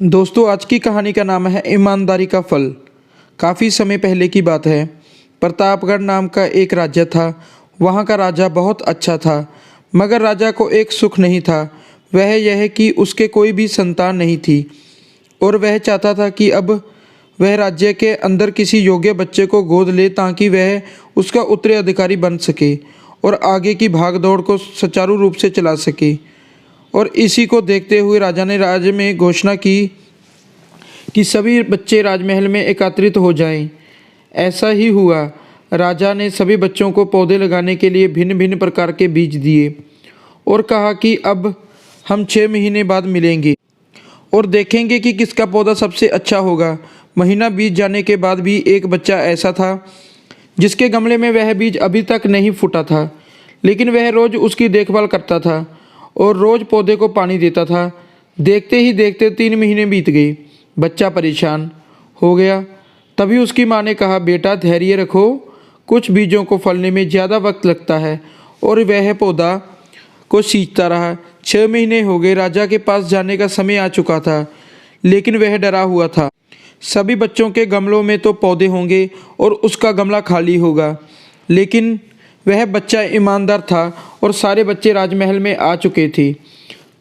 दोस्तों, आज की कहानी का नाम है ईमानदारी का फल। काफ़ी समय पहले की बात है। प्रतापगढ़ नाम का एक राज्य था। वहाँ का राजा बहुत अच्छा था, मगर राजा को एक सुख नहीं था। वह यह कि उसके कोई भी संतान नहीं थी और वह चाहता था कि अब वह राज्य के अंदर किसी योग्य बच्चे को गोद ले ताकि वह उसका उत्तराधिकारी बन सके और आगे की भाग दौड़ को सुचारू रूप से चला सके। और इसी को देखते हुए राजा ने राज्य में घोषणा की कि सभी बच्चे राजमहल में एकत्रित हो जाएं। ऐसा ही हुआ। राजा ने सभी बच्चों को पौधे लगाने के लिए भिन्न भिन्न प्रकार के बीज दिए और कहा कि अब हम 6 महीने बाद मिलेंगे और देखेंगे कि किसका पौधा सबसे अच्छा होगा। महीना बीत जाने के बाद भी एक बच्चा ऐसा था जिसके गमले में वह बीज अभी तक नहीं फूटा था, लेकिन वह रोज़ उसकी देखभाल करता था और रोज़ पौधे को पानी देता था। देखते ही देखते 3 महीने बीत गए। बच्चा परेशान हो गया। तभी उसकी माँ ने कहा, बेटा धैर्य रखो, कुछ बीजों को फलने में ज़्यादा वक्त लगता है। और वह पौधा को सींचता रहा। 6 महीने हो गए। राजा के पास जाने का समय आ चुका था, लेकिन वह डरा हुआ था। सभी बच्चों के गमलों में तो पौधे होंगे और उसका गमला खाली होगा, लेकिन वह बच्चा ईमानदार था और सारे बच्चे राजमहल में आ चुके थे।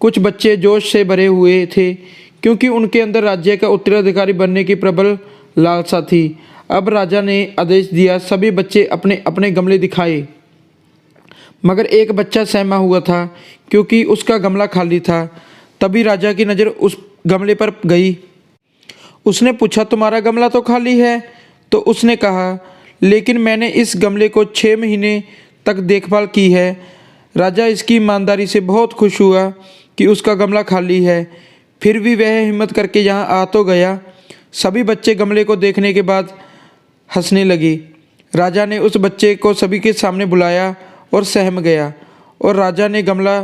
कुछ बच्चे जोश से भरे हुए थे क्योंकि उनके अंदर राज्य का उत्तराधिकारी बनने की प्रबल लालसा थी। अब राजा ने आदेश दिया, सभी बच्चे अपने अपने गमले दिखाए। मगर एक बच्चा सहमा हुआ था क्योंकि उसका गमला खाली था। तभी राजा की नज़र उस गमले पर गई। उसने पूछा, तुम्हारा गमला तो खाली है? तो उसने कहा, लेकिन मैंने इस गमले को 6 महीने तक देखभाल की है। राजा इसकी ईमानदारी से बहुत खुश हुआ कि उसका गमला खाली है। फिर भी वह हिम्मत करके यहाँ आ तो गया। सभी बच्चे गमले को देखने के बाद हंसने लगे। राजा ने उस बच्चे को सभी के सामने बुलाया और सहम गया और राजा ने गमला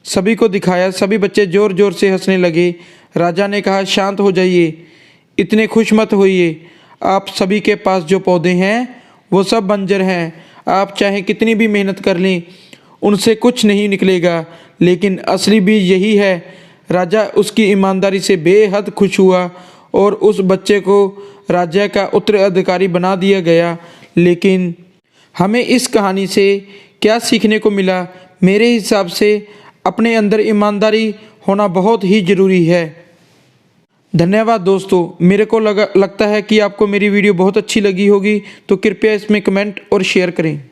सभी को दिखाया। सभी बच्चे ज़ोर ज़ोर से हंसने लगे। राजा ने कहा, शांत हो जाइए, इतने खुश मत होइए। आप सभी के पास जो पौधे हैं वो सब बंजर हैं। आप चाहे कितनी भी मेहनत कर लें, उनसे कुछ नहीं निकलेगा, लेकिन असली बीज यही है। राजा उसकी ईमानदारी से बेहद खुश हुआ और उस बच्चे को राज्य का उत्तराधिकारी बना दिया गया। लेकिन हमें इस कहानी से क्या सीखने को मिला? मेरे हिसाब से अपने अंदर ईमानदारी होना बहुत ही ज़रूरी है। धन्यवाद दोस्तों। मेरे को लगता है कि आपको मेरी वीडियो बहुत अच्छी लगी होगी, तो कृपया इसमें कमेंट और शेयर करें।